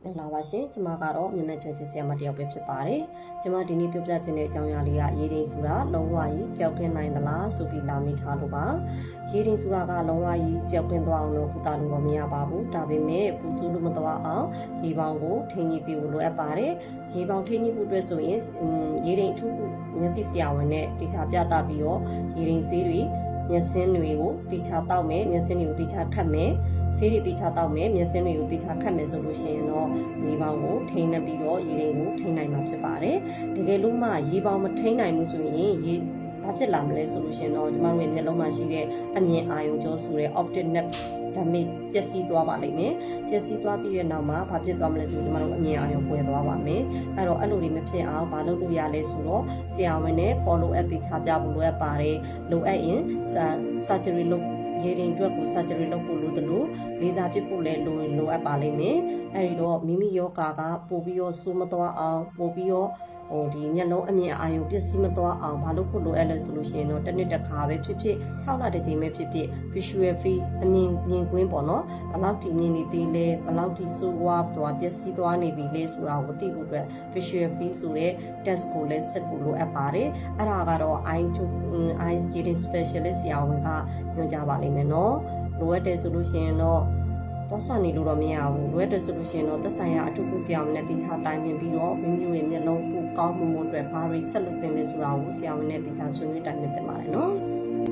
မင်္ဂလာပါရှင်ကျွန်မကတော့မြန်မာကျွမ်းကျင်ဆရာမတယောက်ပဲဖြစ်ပါတယ်ကျွန်မဒီနေ့ပြောပြချင်တဲ့အကြောင်းအရာလေးကရေဒိန်ဆိုတာလုံးဝကြီးပျောက်ကင်းနိုင်သလားဆိုပြီးလာမိထားလို့ပါရေဒိန်ဆိုတာကလုံးဝကြီးပျောက်ကင်းသွားအောင်လို့ကုသလို့တော့မရပါဘူးဒါပေမဲ့ပူဆူလို့မသွားအောင်ရေပေါင်းကိုထိန်းညှိပေးဖို့လိုအပ်ပါတယ်ရေပေါင်းထိန်းညှိဖို့အတွက်ဆိုရင်ရေဒိန်အထူးမျက်စိဆရာဝန်နဲ့တေချာပြသပြီးတော့ရေဒိန်ဆေးတွေမျက်စင်းတွေကိုတေချာတောက်မယ်မျက်စင်းတွေကိုတေချာခတ်မယ်ဆေးတွေတေချာတောက်မယ်မျက်စင်းတွေကိုတေချာခတ်မယ်ဆိုလို့ရှိရင်တော့ရေပေါင်းကိုထိန်းနှပ်ပြီးတော့ရေဒိန်ကိုထိန်းနိုင်မှာဖြစ်ပါတယ်တကယ်လို့မှရေပေါင်းမထိန်းနိုင်ဘူးဆိုရင်ရေဘာဖြစ်လာမလဲဆိုလို့ရှိရင်တော့ကျမတို့ရဲ့မျက်လုံးမှာရှိတဲ့အမြင်အာရုံကြောဆိုတဲ့ optic nerve ဒါမေပျက်စီးသွားပါလိမ့်မယ်ပျက်စီးသွားပြီးတဲ့နောက်မှာဘာဖြစ်သွားမလဲဆိုတော့ကျမတို့အမြင်အာရုံကွဲသွားပါမယ်အဲ့တော့အဲ့လိုတွေမဖြစ်အောင်မလုပ်လို့ရလဲဆိုတော့ဆရာဝန်နဲ့ follow up တေချာပြဖို့လိုအပ်ပါတယ်လိုအပ်ရင် surgery လုပ်ရေဒိန်အတွက်ကို surgery လုပ်ဖို့လိုတယ်လို့လေးစားပြစ်ဖို့လည်းလိုအပ်ပါလိမ့်မယ်အဲဒီတော့မိမိယောဂါကပို့ပြီးတော့စိုးမသွားအောင်ပို့ပြီးတော့ဒီမျက်လုံးအမြင်အာရုံပျက်စီးမသွားအောင်ဘာလို့ဖို့လိုအပ်လဲဆိုလို့ရှိရင်တော့တစ်နှစ်တစ်ခါပဲဖြစ်ဖြစ်6လတစ်ကြိမ်ပဲဖြစ်ဖြစ် visual field အမြင်ကွင်းပေါ့နော်ဘယ်လောက်ဒီမြင်နေသေးလဲဘယ်လောက်ဒီဆိုးဝါးသွားပျက်စီးသွားနေပြီလဲဆိုတာကိုသိဖို့အတွက် visual field ဆိုတဲ့ test ကိုလည်းဆက်ဖို့လိုအပ်ပါတယ်အဲ့ဒါကတော့ eye reading specialist ဆရာဝန်ကညွှန်ကြားပါလိမ့်မယ်နော်လိုအပ်တယ်ဆိုလို့ရှိရင်တော့တော့စနေလို့တော့မရဘူးလိုအပ်တယ်ဆိုလို့ရှိရင်တော့သက်ဆိုင်ရာအထူးကုဆရာဝန်နဲ့တေချာတိုင်ပင်ပြီးတော့မိမိတို့ရဲ့မျက်လုံးကိုကောင်းမှုအတွက်ဘာတွေဆက်လုပ်သင့်လဲဆိုတာကိုဆရာဝန်နဲ့တေချာဆွေးနွေးတိုင်ပင်သင့်ပါတယ်နော်